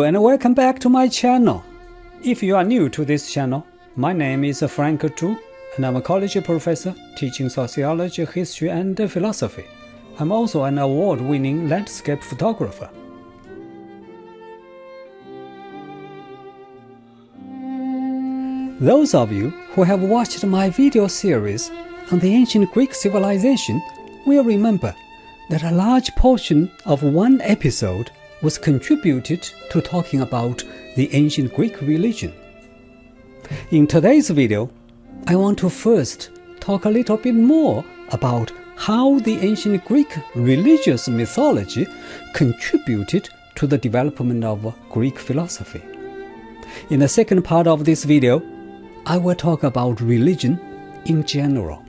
And welcome back to my channel. If you are new to this channel, my name is Frank Zhu, and I'm a college professor teaching sociology, history, and philosophy. I'm also an award-winning landscape photographer. Those of you who have watched my video series on the ancient Greek civilization will remember that a large portion of one episode was contributed to talking about the ancient Greek religion. In today's video, I want to first talk a little bit more about how the ancient Greek religious mythology contributed to the development of Greek philosophy. In the second part of this video, I will talk about religion in general.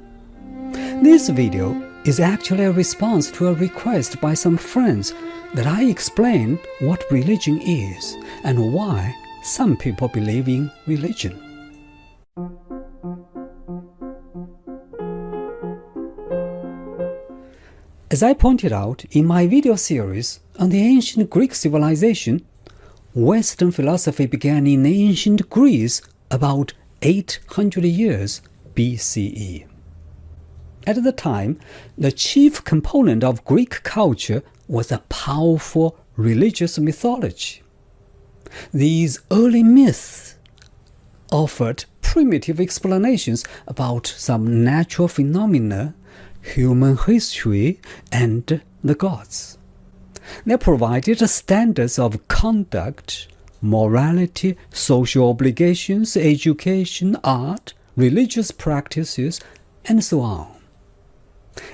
This video is actually a response to a request by some friends that I explain what religion is and why some people believe in religion. As I pointed out in my video series on the ancient Greek civilization, Western philosophy began in ancient Greece about 800 years BCE. At the time, the chief component of Greek culture was a powerful religious mythology. These early myths offered primitive explanations about some natural phenomena, human history, and the gods. They provided standards of conduct, morality, social obligations, education, art, religious practices, and so on.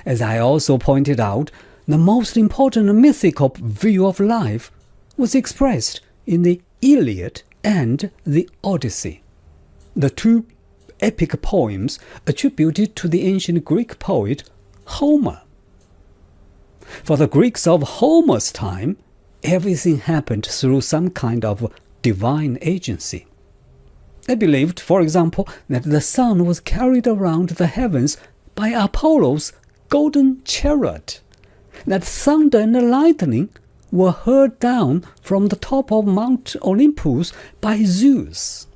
As I also pointed out, the most important mythical view of life was expressed in the Iliad and the Odyssey, the two epic poems attributed to the ancient Greek poet Homer. For the Greeks of Homer's time, everything happened through some kind of divine agency. They believed, for example, that the sun was carried around the heavens by Apollo's golden chariot, that thunder and lightning were hurled down from the top of Mount Olympus by Zeus.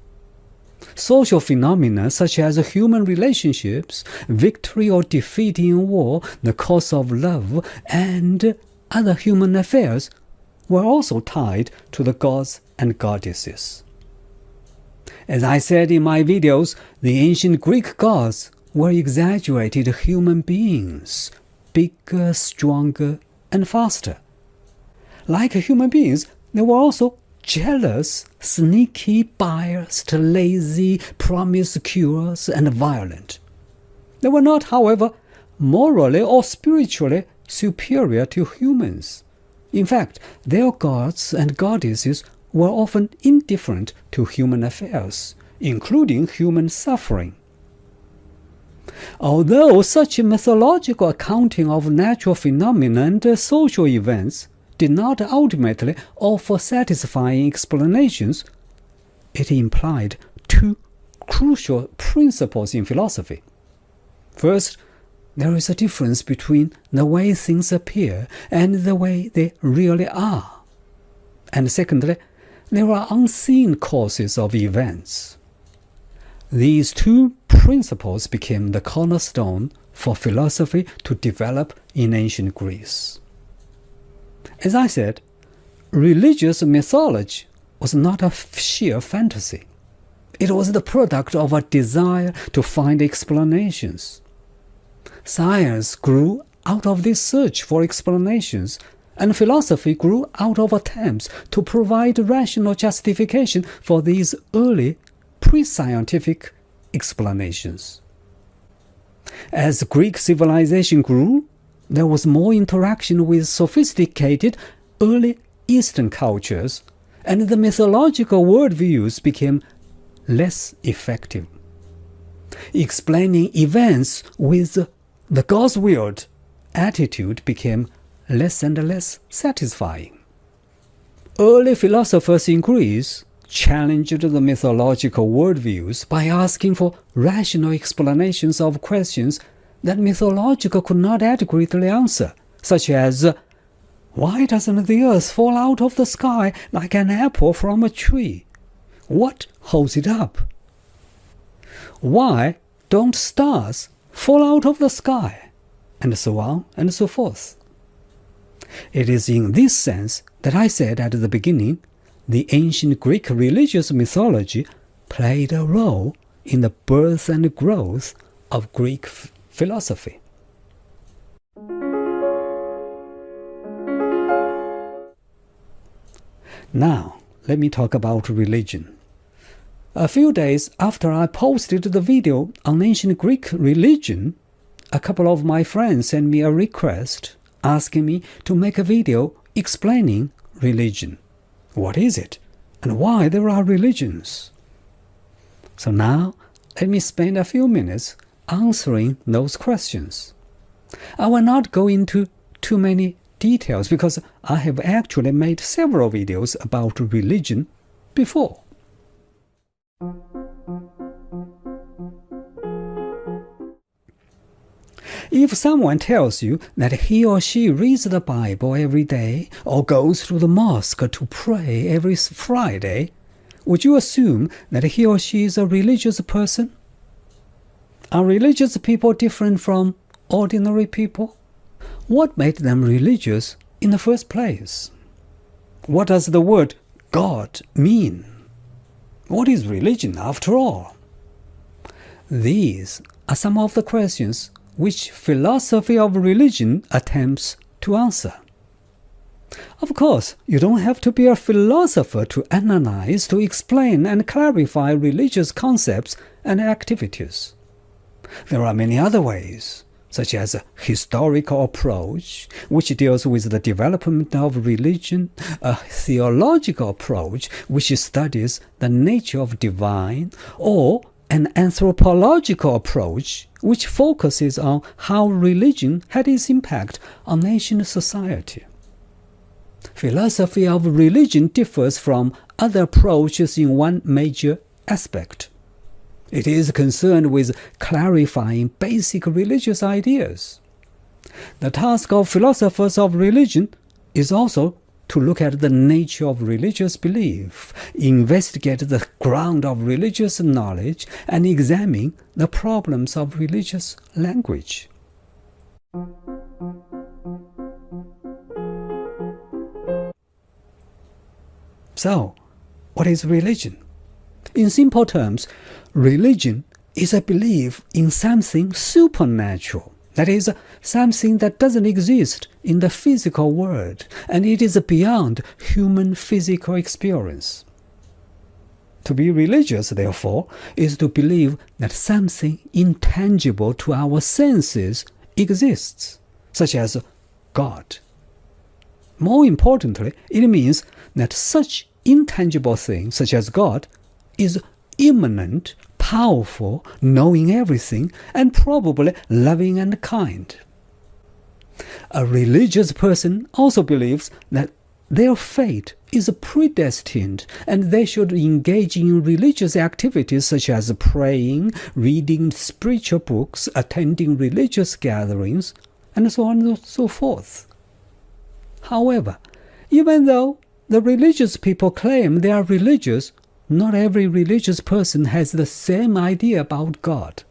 Social phenomena such as human relationships, victory or defeat in war, the course of love, and other human affairs were also tied to the gods and goddesses. As I said in my videos, the ancient Greek gods were exaggerated human beings, bigger, stronger, and faster. Like human beings, they were also jealous, sneaky, biased, lazy, promiscuous, and violent. They were not, however, morally or spiritually superior to humans. In fact, their gods and goddesses were often indifferent to human affairs, including human suffering. Although such a mythological accounting of natural phenomena and social events did not ultimately offer satisfying explanations, it implied two crucial principles in philosophy. First, there is a difference between the way things appear and the way they really are. And secondly, there are unseen causes of events. These two principles became the cornerstone for philosophy to develop in ancient Greece. As I said, religious mythology was not a sheer fantasy. It was the product of a desire to find explanations. Science grew out of this search for explanations, and philosophy grew out of attempts to provide rational justification for these early pre-scientific explanations. As Greek civilization grew, there was more interaction with sophisticated early Eastern cultures, and the mythological worldviews became less effective. Explaining events with the God's willed attitude became less and less satisfying. Early philosophers in Greece challenged the mythological worldviews by asking for rational explanations of questions that mythological could not adequately answer, such as Why doesn't the earth fall out of the sky like an apple from a tree? What holds it up? Why don't stars fall out of the sky? And so on and so forth. It is in this sense that I said at the beginning, the ancient Greek religious mythology played a role in the birth and growth of Greek philosophy. Now, let me talk about religion. A few days after I posted the video on ancient Greek religion, a couple of my friends sent me a request asking me to make a video explaining religion. What is it, and why there are religions? So now, let me spend a few minutes answering those questions. I will not go into too many details because I have actually made several videos about religion before. If someone tells you that he or she reads the Bible every day or goes to the mosque to pray every Friday, would you assume that he or she is a religious person? Are religious people different from ordinary people? What made them religious in the first place? What does the word God mean? What is religion after all? These are some of the questions which philosophy of religion attempts to answer. Of course, you don't have to be a philosopher to analyze, to explain and clarify religious concepts and activities. There are many other ways, such as a historical approach, which deals with the development of religion, a theological approach, which studies the nature of divine, or an anthropological approach, which focuses on how religion had its impact on ancient society. Philosophy of religion differs from other approaches in one major aspect. It is concerned with clarifying basic religious ideas. The task of philosophers of religion is also to look at the nature of religious belief, investigate the ground of religious knowledge, and examine the problems of religious language. So, what is religion? In simple terms, religion is a belief in something supernatural. That is, something that doesn't exist in the physical world, and it is beyond human physical experience. To be religious, therefore, is to believe that something intangible to our senses exists, such as God. More importantly, it means that such intangible thing, such as God, is immanent, powerful, knowing everything, and probably loving and kind. A religious person also believes that their fate is predestined and they should engage in religious activities such as praying, reading spiritual books, attending religious gatherings, and so on and so forth. However, even though the religious people claim they are religious, not every religious person has the same idea about God.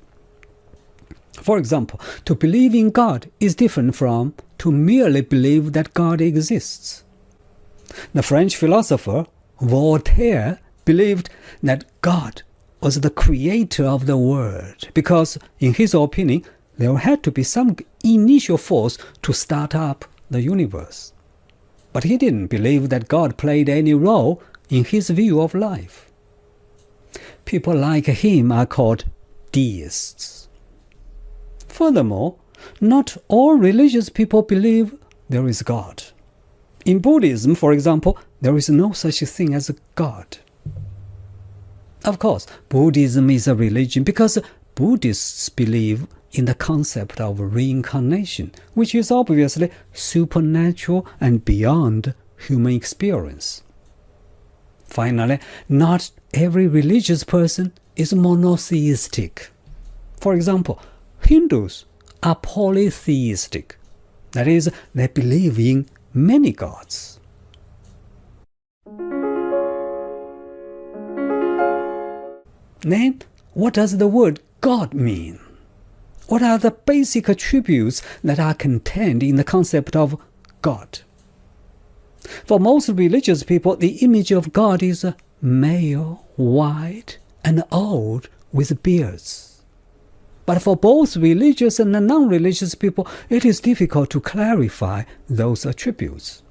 For example, to believe in God is different from to merely believe that God exists. The French philosopher Voltaire believed that God was the creator of the world because, in his opinion, there had to be some initial force to start up the universe. But he didn't believe that God played any role in his view of life. People like him are called deists. Furthermore, not all religious people believe there is God. In Buddhism, for example, there is no such thing as a God. Of course, Buddhism is a religion because Buddhists believe in the concept of reincarnation, which is obviously supernatural and beyond human experience. Finally, not every religious person is monotheistic. For example, Hindus are polytheistic. That is, they believe in many gods. Then, what does the word God mean? What are the basic attributes that are contained in the concept of God? For most religious people, the image of God is male, white, and old with beards. But for both religious and non-religious people, it is difficult to clarify those attributes.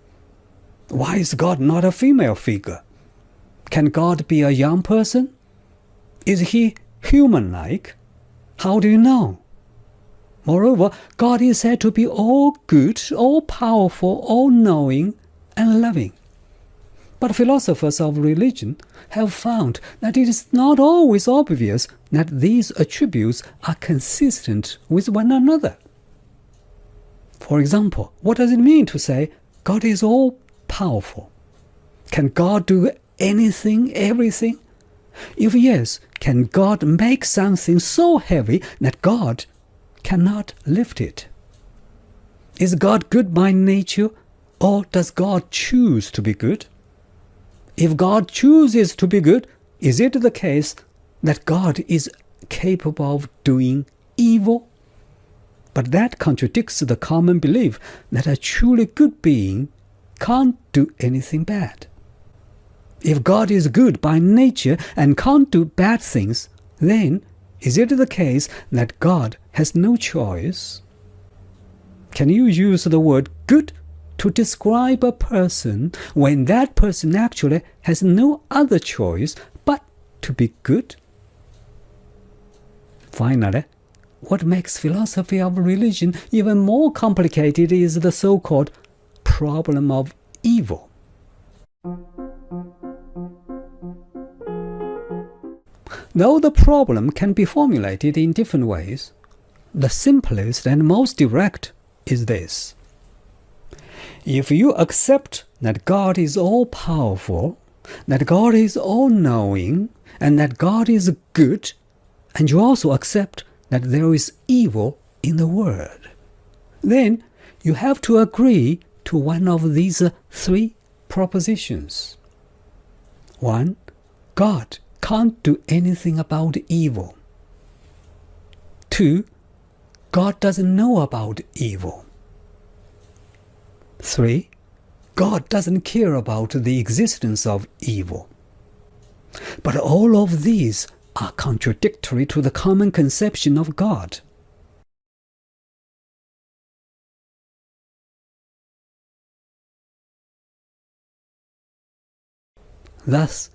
Why is God not a female figure? Can God be a young person? Is he human-like? How do you know? Moreover, God is said to be all good, all powerful, all knowing, and loving. But philosophers of religion have found that it is not always obvious that these attributes are consistent with one another. For example, what does it mean to say God is all powerful? Can God do anything, everything? If yes, can God make something so heavy that God cannot lift it? Is God good by nature, or does God choose to be good? If God chooses to be good, is it the case that God is capable of doing evil? But that contradicts the common belief that a truly good being can't do anything bad. If God is good by nature and can't do bad things, then is it the case that God has no choice? Can you use the word good to describe a person when that person actually has no other choice but to be good? Finally, what makes philosophy of religion even more complicated is the so-called problem of evil. Though the problem can be formulated in different ways, the simplest and most direct is this. If you accept that God is all-powerful, that God is all-knowing, and that God is good, and you also accept that there is evil in the world, then you have to agree to one of these three propositions. 1. God can't do anything about evil. 2. God doesn't know about evil. 3. God doesn't care about the existence of evil. But all of these are contradictory to the common conception of God. Thus,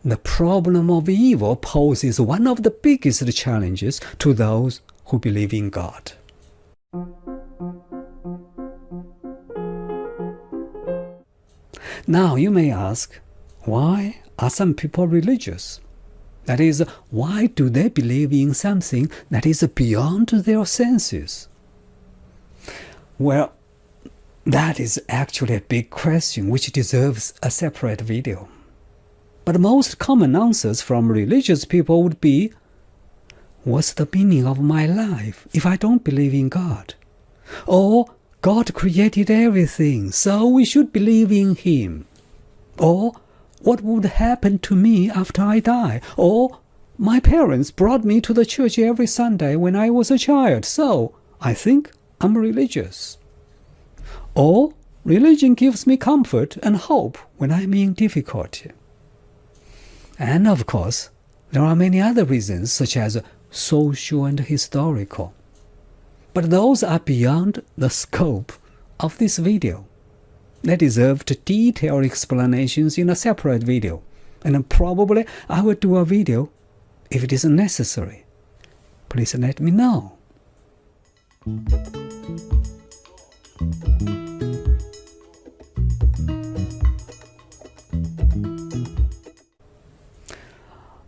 the problem of evil poses one of the biggest challenges to those who believe in God. Now you may ask, why are some people religious? That is, why do they believe in something that is beyond their senses? Well, that is actually a big question which deserves a separate video. But most common answers from religious people would be, what's the meaning of my life if I don't believe in God? Or, God created everything, so we should believe in Him. Or, what would happen to me after I die? Or, my parents brought me to the church every Sunday when I was a child, so I think I'm religious. Or, religion gives me comfort and hope when I'm in difficulty. And of course, there are many other reasons such as social and historical. But those are beyond the scope of this video. They deserve detailed explanations in a separate video, and probably I will do a video if it is necessary. Please let me know.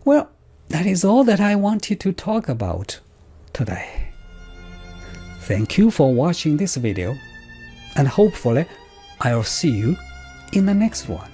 Well, that is all that I wanted to talk about today. Thank you for watching this video, and hopefully I'll see you in the next one.